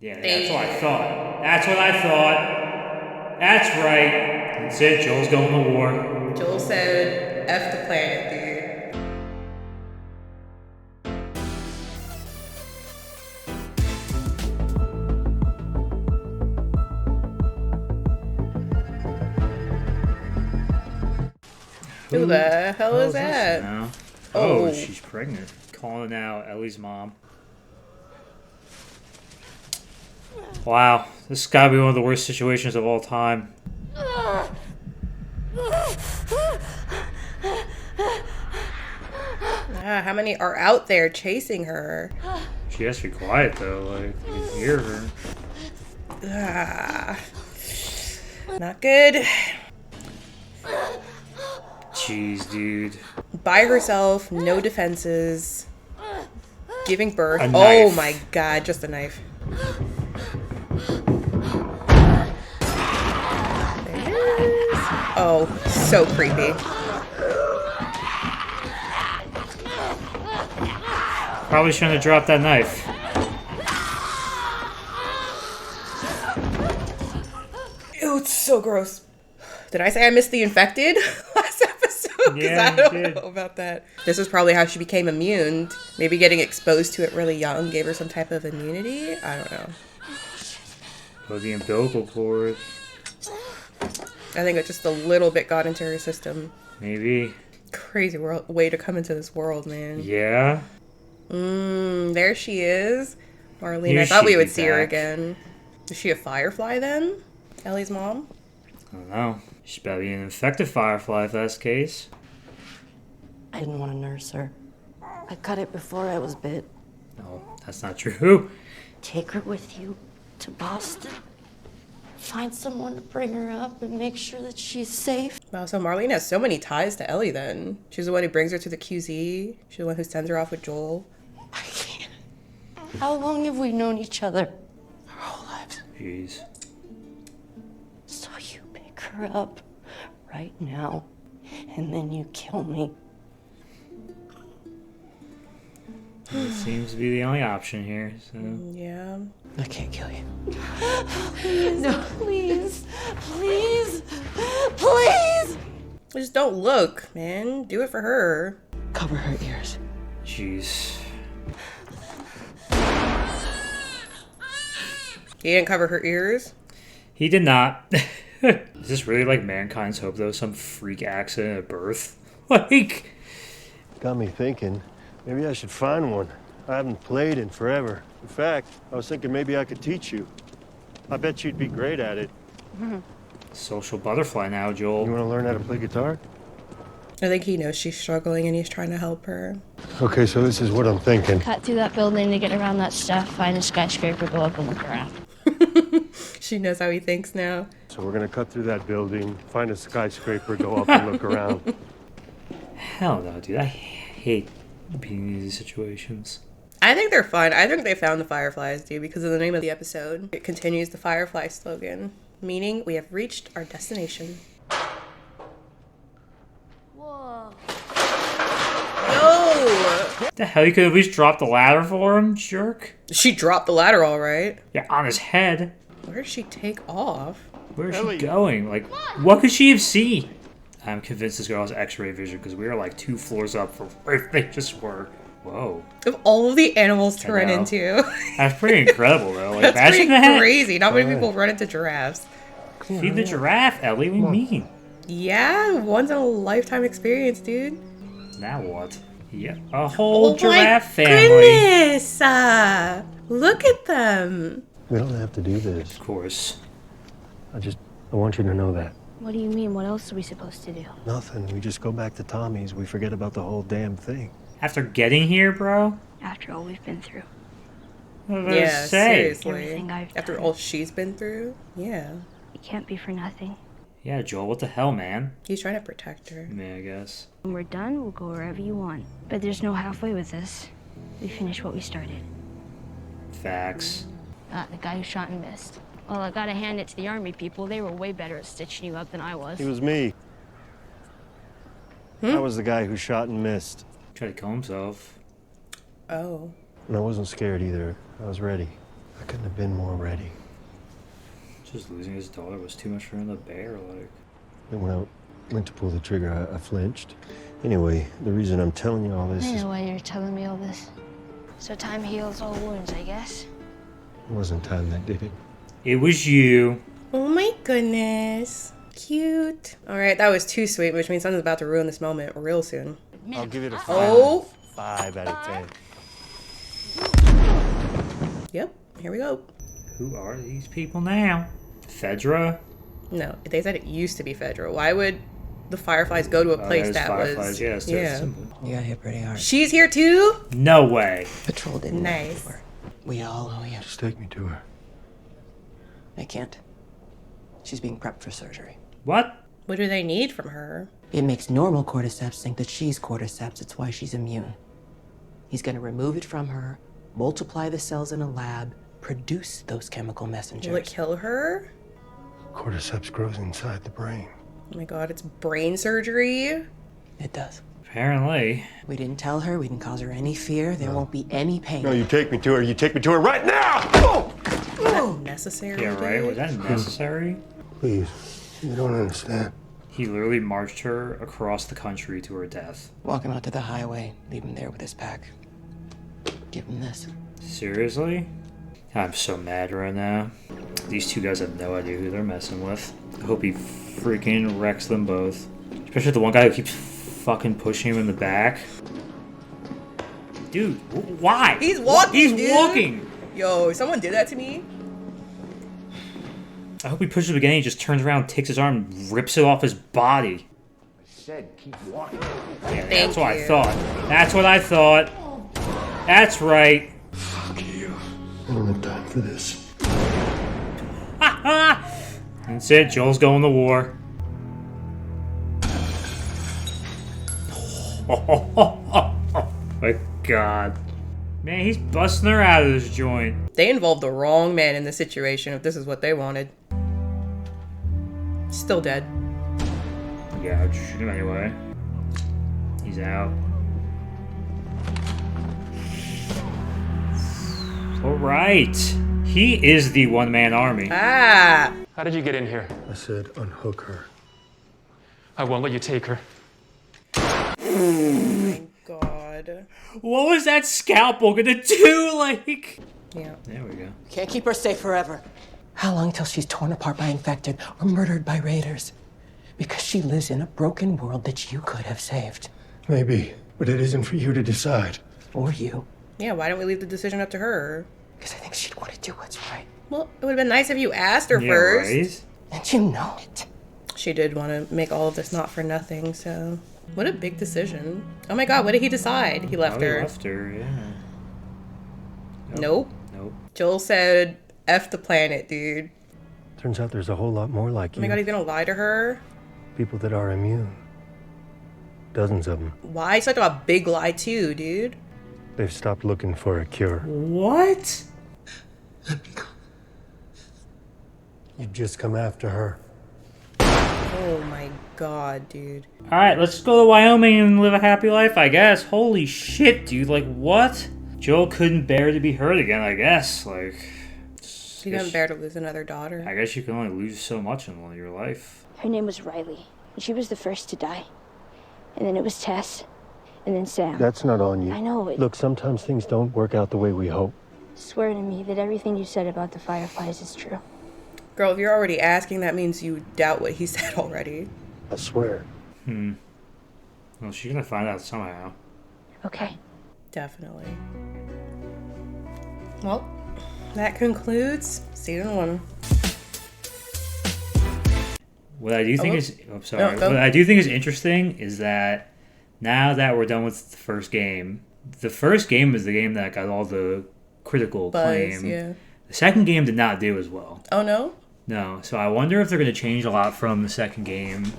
Yeah, that's what I thought. That's what I thought. That's right. That's it. Joel's going to war. Joel said, F the planet, dude. Who the hell is that? Now? Oh. Oh, she's pregnant. Calling out Ellie's mom. Wow, this has got to be one of the worst situations of all time. How many are out there chasing her? She has to be quiet though, like you can hear her. Not good. Jeez, dude. By herself, no defenses, giving birth. A Oh knife. my god, just a knife. There it is. Oh, so creepy. Probably shouldn't have dropped that knife. Ew, it's so gross. Did I say I missed the infected last episode? Because Yeah, I don't you did. know about that. This is probably how she became immune. Maybe getting exposed to it really young gave her some type of immunity? I don't know. Or the umbilical cord. I think it just a little bit got into her system. Maybe. Crazy way to come into this world, man. Yeah. There she is. Marlene, Here I thought we she'd would be see her back. again. Is she a firefly then? Ellie's mom? I don't know. She's better be an infected firefly if that's the case. I didn't want to nurse her. I cut it before I was bit. No, that's not true. Take her with you to Boston. Find someone to bring her up and make sure that she's safe. Wow, so Marlene has so many ties to Ellie then. She's the one who brings her to the QZ. She's the one who sends her off with Joel. I can't. How long have we known each other? Our whole lives. Jeez. So you pick her up right now, and then you kill me. It seems to be the only option here, so... Yeah. I can't kill you. No, please, please, please. Just don't look, man. Do it for her. Cover her ears. Jeez. He didn't cover her ears. He did not. Is this really like mankind's hope, though? Some freak accident at birth? Like... Got me thinking, maybe I should find one. I haven't played in forever. In fact, I was thinking maybe I could teach you. I bet you'd be great at it. Social butterfly now, Joel. You want to learn how to play guitar? I think he knows she's struggling and he's trying to help her. Okay, so this is what I'm thinking. Cut through that building to get around that stuff, find a skyscraper, go up and look around. She knows how he thinks now. So we're gonna cut through that building, find a skyscraper, go up and look around. Hell no, dude. I hate being in these situations. I think they're fun. I think they found the fireflies, dude, because of the name of the episode. It continues the firefly slogan, meaning we have reached our destination. Whoa. No! What the hell? You could at least drop the ladder for him, jerk? She dropped the ladder all right. Yeah, on his head. Where did she take off? Where is Ellie. she going? Like, what could she have seen? I'm convinced this girl has x-ray vision because we are like 2 floors up from where they just were. Whoa. Of all of the animals to I run know. into. That's pretty incredible, though. Like, That's imagine pretty that. crazy. Not many people run into giraffes. Feed the giraffe, Ellie. What do you mean? Yeah, once in a lifetime experience, dude. Now what? Yeah, a whole Oh giraffe my family. goodness! Look at them. We don't have to do this. Of course. I want you to know that. What do you mean? What else are we supposed to do? Nothing. We just go back to Tommy's. We forget about the whole damn thing. After getting here, bro? After all we've been through. What was I Yeah, gonna say? seriously. Everything I've After done. all she's been through, yeah. It can't be for nothing. Yeah, Joel, what the hell, man? He's trying to protect her. Yeah, I guess. When we're done, we'll go wherever you want. But there's no halfway with this. We finish what we started. Facts. The guy who shot and missed. Well, I gotta hand it to the army people. They were way better at stitching you up than I was. It was me. I was the guy who shot and missed. Tried to kill himself. Oh. And I wasn't scared either. I was ready. I couldn't have been more ready. Just losing his daughter was too much for him to bear, like. And when I went to pull the trigger, I flinched. Anyway, the reason I'm telling you all this I is... know why you're telling me all this. So time heals all wounds, I guess. It wasn't time that did it. It was you. Oh my goodness. Cute. All right, that was too sweet, which means something's about to ruin this moment real soon. I'll give it a 5. Oh. 5 out of 10. Yep, here we go. Who are these people now? Fedra? No, they said it used to be Fedra. Why would the Fireflies go to a place There's that Fireflies. was... Yeah, it's simple. You got hit pretty hard. She's here too? No way. Patrol didn't know Nice. before. We all owe you. Just take me to her. I can't. She's being prepped for surgery. What? What do they need from her? It makes normal cordyceps think that she's cordyceps. It's why she's immune. He's gonna remove it from her, multiply the cells in a lab, produce those chemical messengers. Will it kill her? Cordyceps grows inside the brain. Oh my god, it's brain surgery? It does. Apparently. We didn't tell her. We didn't cause her any fear. There won't be any pain. No, you take me to her. You take me to her right now! Oh! Necessary? Yeah, right? dude? Was that necessary? Please, you don't understand. He literally marched her across the country to her death. Walk him out to the highway. Leave him there with his pack. Give him this. Seriously? I'm so mad right now. These two guys have no idea who they're messing with. I hope he freaking wrecks them both. Especially the one guy who keeps fucking pushing him in the back. Dude, why? He's walking, He's dude. walking! Yo, someone did that to me? I hope he pushes him again. He just turns around, takes his arm, and rips it off his body. Said keep walking. Yeah, Thank that's what you. I thought. That's what I thought. That's right. Fuck you. I don't have time for this. That's it. Joel's going to war. Oh my god. Man, he's busting her out of this joint. They involved the wrong man in this situation if this is what they wanted. Still dead. Yeah, I'd shoot him anyway. He's out. Alright. He is the one-man army. Ah! How did you get in here? I said unhook her. I won't let you take her. God. What was that scalpel gonna do? Like... Yeah. There we go. Can't keep her safe forever. How long till she's torn apart by infected or murdered by raiders? Because she lives in a broken world that you could have saved. Maybe, but it isn't for you to decide. Or you. Yeah, why don't we leave the decision up to her? Because I think she'd want to do what's right. Well, it would have been nice if you asked her Yeah, first. right? And you know it. She did want to make all of this not for nothing, so... What a big decision. Oh my god, what did he decide? He left Oh, he her. left her, yeah. Nope. Nope. Joel said, F the planet, dude. Turns out there's a whole lot more like Oh you. my god, he's gonna lie to her? People that are immune. Dozens of them. Why? He's talking about big lie too, dude. They've stopped looking for a cure. What? You've just come after her. Oh my god, dude. Alright, let's go to Wyoming and live a happy life, I guess. Holy shit, dude. Like, what? Joel couldn't bear to be hurt again, I guess. Like... He couldn't bear to lose another daughter. I guess you can only lose so much in your life. Her name was Riley, and she was the first to die. And then it was Tess, and then Sam. That's not on you. I know it. Look, sometimes things don't work out the way we hope. Swear to me that everything you said about the Fireflies is true. Girl, if you're already asking, that means you doubt what he said already. I swear. Well, she's gonna find out somehow. Okay. Definitely. Well, that concludes season 1. What I do think is... Oh, sorry. No, go. What I do think is interesting is that now that we're done with the first game is the game that got all the critical Buzz, acclaim. yeah. The second game did not do as well. Oh no? No, so I wonder if they're going to change a lot from the second game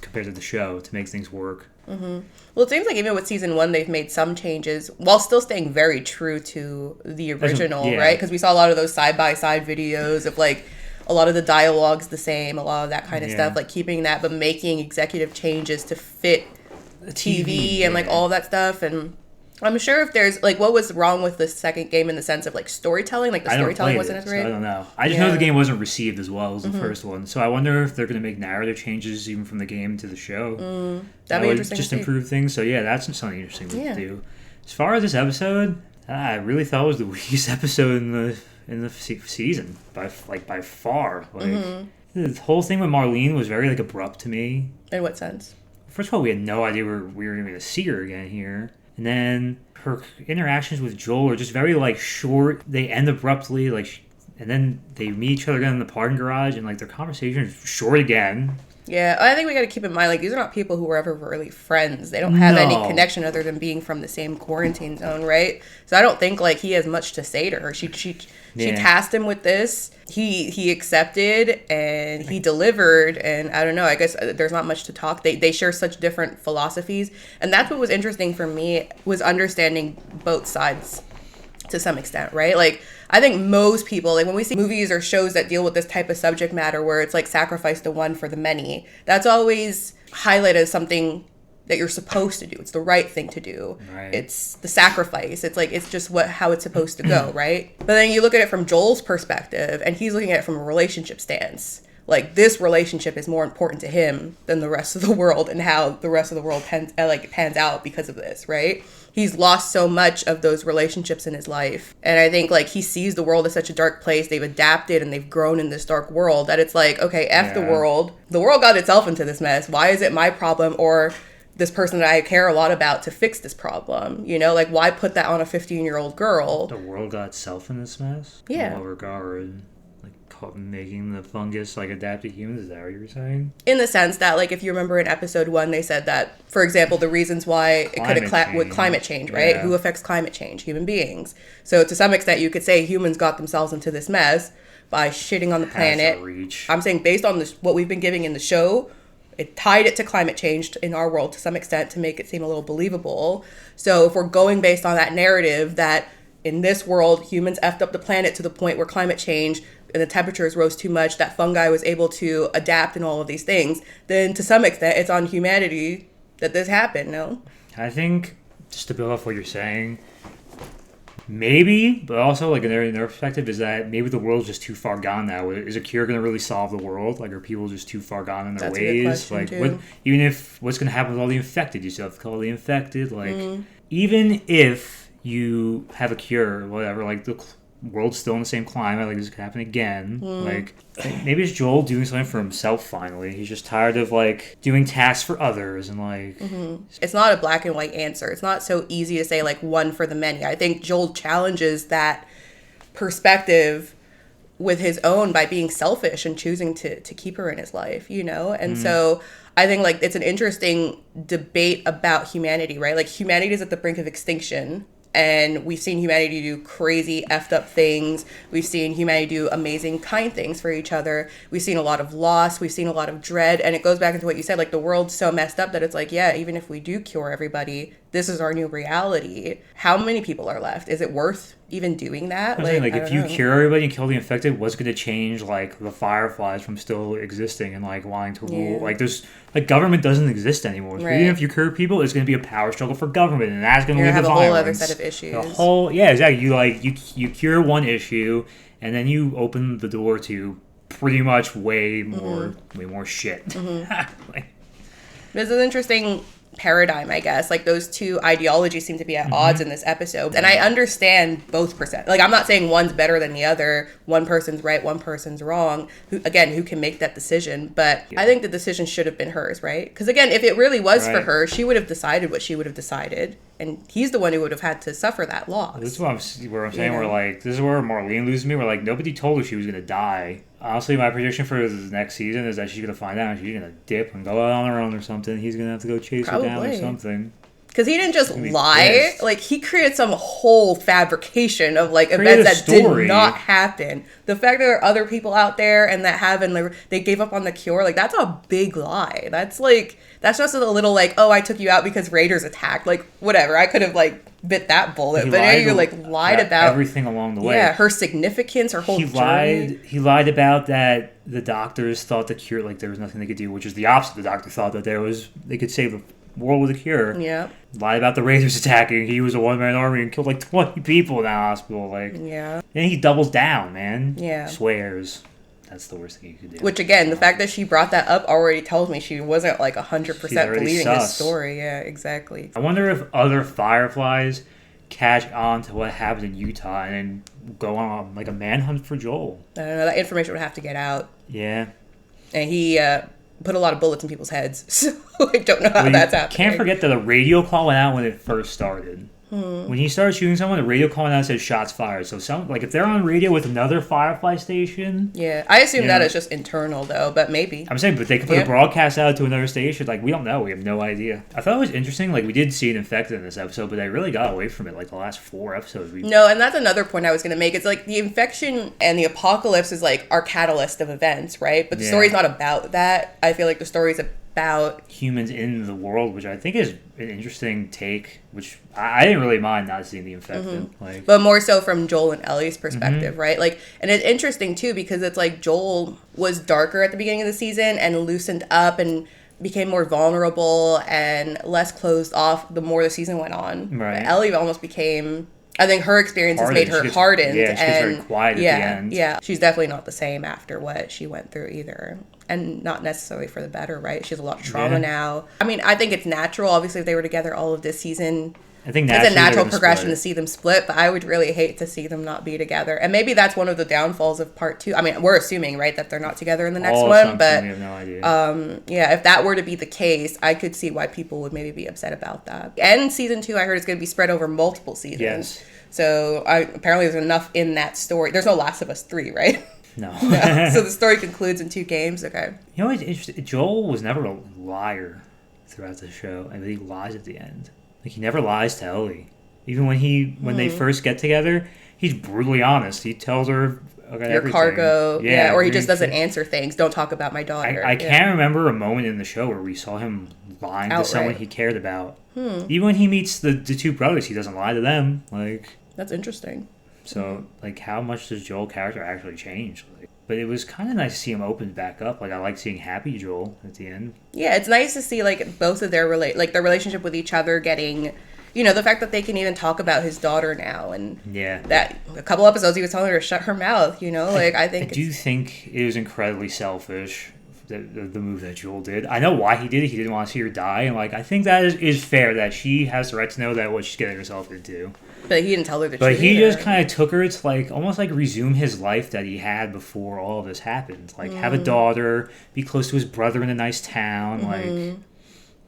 compared to the show to make things work. Well, it seems like even with season 1, they've made some changes while still staying very true to the original, yeah. right? Because we saw a lot of those side-by-side videos of like a lot of the dialogue's the same, a lot of that kind of Yeah. stuff, like keeping that, but making executive changes to fit TV and like yeah. all that stuff. And I'm sure if there's, like, what was wrong with the second game in the sense of, like, storytelling? Like, the storytelling wasn't as great? So I don't know. I just know the game wasn't received as well as the first one. So I wonder if they're going to make narrative changes even from the game to the show. That'd be interesting just to see. improve things. So yeah, that's something interesting to do. As far as this episode, I really thought it was the weakest episode in the season by far. Like the whole thing with Marlene was very like abrupt to me. In what sense? First of all, we had no idea we were going to see her again here. And then her interactions with Joel are just very, like, short. They end abruptly, like, and then they meet each other again in the parking garage, and, like, their conversation is short again. Yeah, I think we got to keep in mind, like, these are not people who were ever really friends. They don't have any connection other than being from the same quarantine zone, right? So I don't think, like, he has much to say to her. She tasked him with this. He accepted and he delivered, and I don't know, I guess there's not much to talk. They share such different philosophies, and that's what was interesting for me, was understanding both sides to some extent, right? Like, I think most people, like, when we see movies or shows that deal with this type of subject matter where it's like sacrifice the one for the many, that's always highlighted as something that you're supposed to do. It's the right thing to do. Right. It's the sacrifice. It's like, it's just how it's supposed to go, right? But then you look at it from Joel's perspective, and he's looking at it from a relationship stance. Like, this relationship is more important to him than the rest of the world, and how the rest of the world pans out because of this, right? He's lost so much of those relationships in his life. And I think, like, he sees the world as such a dark place. They've adapted and they've grown in this dark world that it's like, okay, F the world. The world got itself into this mess. Why is it my problem or this person that I care a lot about to fix this problem? You know, like, why put that on a 15-year-old girl? The world got itself in this mess? Yeah. In what regard? Like, making the fungus, like, adapt to humans? Is that what you were saying? In the sense that, like, if you remember in episode 1, they said that, for example, the reasons why it could have with climate change, right? Yeah. Who affects climate change? Human beings. So to some extent, you could say humans got themselves into this mess by shitting on the planet. I'm saying based on what we've been giving in the show, it tied it to climate change in our world to some extent to make it seem a little believable. So if we're going based on that narrative that in this world, humans effed up the planet to the point where climate change and the temperatures rose too much, that fungi was able to adapt and all of these things, then to some extent it's on humanity that this happened, no? I think, just to build off what you're saying, maybe, but also, like, in their perspective, is that maybe the world's just too far gone now. Is a cure going to really solve the world? Like, are people just too far gone in their ways? Like, even if what's going to happen with all the infected? You still have to call the infected. Like, even if you have a cure or whatever, like, the world's still in the same climate, like, this could happen again. Like, maybe it's Joel doing something for himself finally. He's just tired of, like, doing tasks for others and, like... It's not a black and white answer. It's not so easy to say, like, one for the many. I think Joel challenges that perspective with his own by being selfish and choosing to keep her in his life, you know? And so I think, like, it's an interesting debate about humanity, right? Like, humanity is at the brink of extinction. And we've seen humanity do crazy effed up things. We've seen humanity do amazing, kind things for each other. We've seen a lot of loss. We've seen a lot of dread. And it goes back into what you said, like, the world's so messed up that it's like, yeah, even if we do cure everybody, this is our new reality. How many people are left? Is it worth even doing that? I'm saying, like, if you cure everybody and kill the infected, what's going to change, like, the Fireflies from still existing and, like, wanting to rule? Like, there's, like, government doesn't exist anymore. So even if you cure people, it's going to be a power struggle for government, and that's going to lead to violence. Have a whole other set of issues. Yeah, exactly. You, like, you cure one issue, and then you open the door to pretty much way more shit. Like, this is an interesting paradigm, I guess. Like, those two ideologies seem to be at odds in this episode, and I understand both percent. Like, I'm not saying one's better than the other, one person's right, one person's wrong, who can make that decision, but I think the decision should have been hers, right? Because again, if it really was for her, she would have decided what she would have decided, and he's the one who would have had to suffer that loss. This is what I'm saying. We're like, this is where Marlene loses me. We're like, nobody told her she was gonna die. Honestly, my prediction for the next season is that she's going to find out and she's going to dip and go out on her own or something. He's going to have to go chase her down or something. Because he didn't just lie. Like, he created some whole fabrication of, like, events that did not happen. The fact that there are other people out there and that they gave up on the cure, like, that's a big lie. That's just a little, like, oh, I took you out because raiders attacked. Like, whatever. I could have, like, bit that bullet. But now you, like, lied about everything along the way. Yeah, her significance, her whole journey. He lied about that the doctors thought the cure, like, there was nothing they could do, which is the opposite. The doctor thought that they could save world with a cure. Yeah. Lied about the Raiders attacking. He was a one-man army and killed like 20 people in that hospital. Like, Yeah. and he doubles down, man. Yeah. Swears. That's the worst thing you could do. Which, again, the fact that she brought that up already tells me she wasn't like 100% already believing sus. his story. Yeah, exactly. I wonder if other Fireflies catch on to what happened in Utah and then go on like a manhunt for Joel. I don't know. That information would have to get out. Yeah. And he put a lot of bullets in people's heads. So I don't know how Well, that's you happening. can't forget that a radio call went out when it first started. When he started shooting someone, the radio call went out and said shots fired. So if they're on radio with another Firefly station. Yeah, I assume Yeah. that is just internal though, but maybe. I'm saying, but they could put a broadcast out to another station. Like, we don't know. We have no idea. I thought it was interesting. Like, we did see an infected in this episode, but they really got away from it. Like, the last 4 episodes. No, and that's another point I was going to make. It's like the infection and the apocalypse is like our catalyst of events, right? But the story's not about that. I feel like the story's about humans in the world, which I think is an interesting take, which I didn't really mind not seeing the infected. Like, but more so from Joel and Ellie's perspective, right? Like, and it's interesting too because it's like Joel was darker at the beginning of the season and loosened up and became more vulnerable and less closed off the more the season went on. Right. But Ellie almost became, I think her experiences made her hardened. Yeah, she gets very quiet at the end. Yeah, she's definitely not the same after what she went through either. And not necessarily for the better, right? She has a lot of trauma now. I mean, I think it's natural. Obviously, if they were together all of this season, I think it's a natural progression split. to see them split, but I would really hate to see them not be together. And maybe that's one of the downfalls of part 2. I mean, we're assuming, right, that they're not together in the next one, but we have no idea. yeah, if that were to be the case, I could see why people would maybe be upset about that. And season 2, I heard, is going to be spread over multiple seasons. Yes. So apparently there's enough in that story. There's no Last of Us 3, right? No. No. So the story concludes in 2 games. Okay. You know what's interesting? Joel was never a liar throughout the show, and he lies at the end. Like, he never lies to Ellie. Even when they first get together, he's brutally honest. He tells her Your everything. cargo. Yeah, or he just doesn't everything. answer things. Don't talk about my daughter. I can't remember a moment in the show where we saw him lying to someone he cared about. Even when he meets the 2 brothers, he doesn't lie to them. Like, that's interesting. So, like, how much does Joel's character actually change? Like, but it was kind of nice to see him open back up. Like, I like seeing happy Joel at the end. Yeah, it's nice to see, like, both of their their relationship with each other getting, you know, the fact that they can even talk about his daughter now. And that a couple episodes he was telling her to shut her mouth, you know? Like, I do think it was incredibly selfish, the move that Joel did. I know why he did it. He didn't want to see her die. And, like, I think that is fair, that she has the right to know that what she's getting herself into. But he didn't tell her the truth. But he just kind of took her to, like, almost like resume his life that he had before all of this happened. Like, have a daughter, be close to his brother in a nice town, like...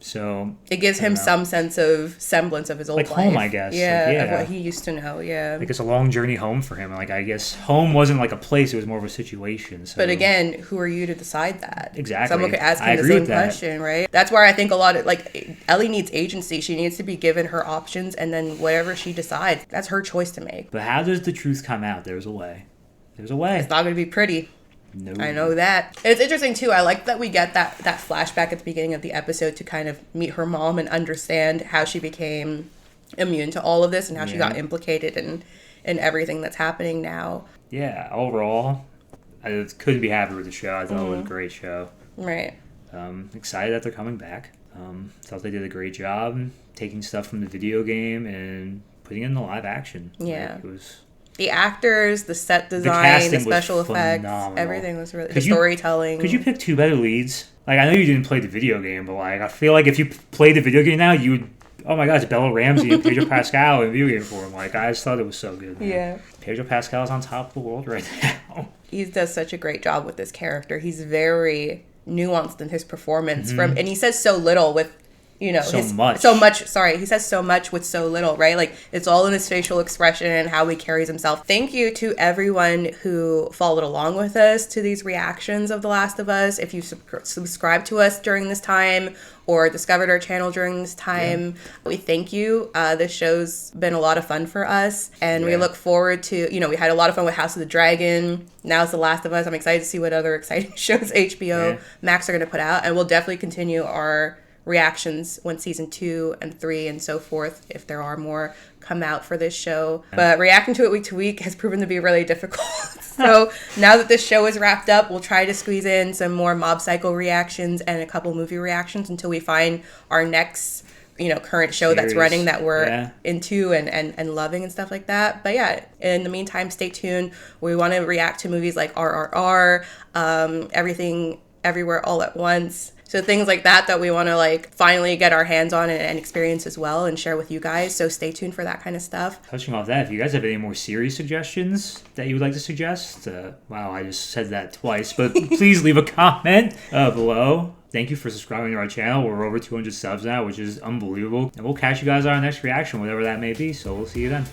So it gives him some sense of semblance of his old life. Like home, I guess. Yeah, like, of what he used to know, yeah. Like, it's a long journey home for him. Like, I guess home wasn't like a place, it was more of a situation. So. But again, who are you to decide that? Exactly. Someone could ask him the same question, right? That's where I think a lot of, like, Ellie needs agency. She needs to be given her options, and then whatever she decides, that's her choice to make. But how does the truth come out? There's a way. There's a way. It's not going to be pretty. No. I know that. It's interesting too. I like that we get that flashback at the beginning of the episode to kind of meet her mom and understand how she became immune to all of this and how she got implicated in everything that's happening now. Yeah, overall, I couldn't be happier with the show. I thought it was a great show. Right. Excited that they're coming back. Thought they did a great job taking stuff from the video game and putting it in the live action. Yeah. Like, it was... The actors, the set design, the special effects, phenomenal. Everything was really... storytelling. Could you pick 2 better leads? Like, I know you didn't play the video game, but, like, I feel like if you played the video game now, you would... Oh my God, it's Bella Ramsey and Pedro Pascal in video game form. Like, I just thought it was so good. Man. Yeah. Pedro Pascal's on top of the world right now. He does such a great job with this character. He's very nuanced in his performance. And he says so little with... You know, he says so much with so little, right? Like, it's all in his facial expression and how he carries himself. Thank you to everyone who followed along with us to these reactions of The Last of Us. If you subscribed to us during this time or discovered our channel during this time, we thank you. This show's been a lot of fun for us, and we look forward to, you know, we had a lot of fun with House of the Dragon. Now it's The Last of Us. I'm excited to see what other exciting shows HBO Max are going to put out, and we'll definitely continue our reactions when season 2 and 3 and so forth, if there are more, come out for this show. But reacting to it week to week has proven to be really difficult. So now that this show is wrapped up, we'll try to squeeze in some more Mob Psycho reactions and a couple movie reactions until we find our next, current show that's running that we're into and loving and stuff like that. But yeah, in the meantime, stay tuned. We want to react to movies like RRR, Everything Everywhere All at Once. So things like that we want to finally get our hands on and experience as well and share with you guys. So stay tuned for that kind of stuff. Touching off that, if you guys have any more series suggestions that you would like to suggest, wow, I just said that twice, but please leave a comment below. Thank you for subscribing to our channel. We're over 200 subs now, which is unbelievable. And we'll catch you guys on our next reaction, whatever that may be. So we'll see you then.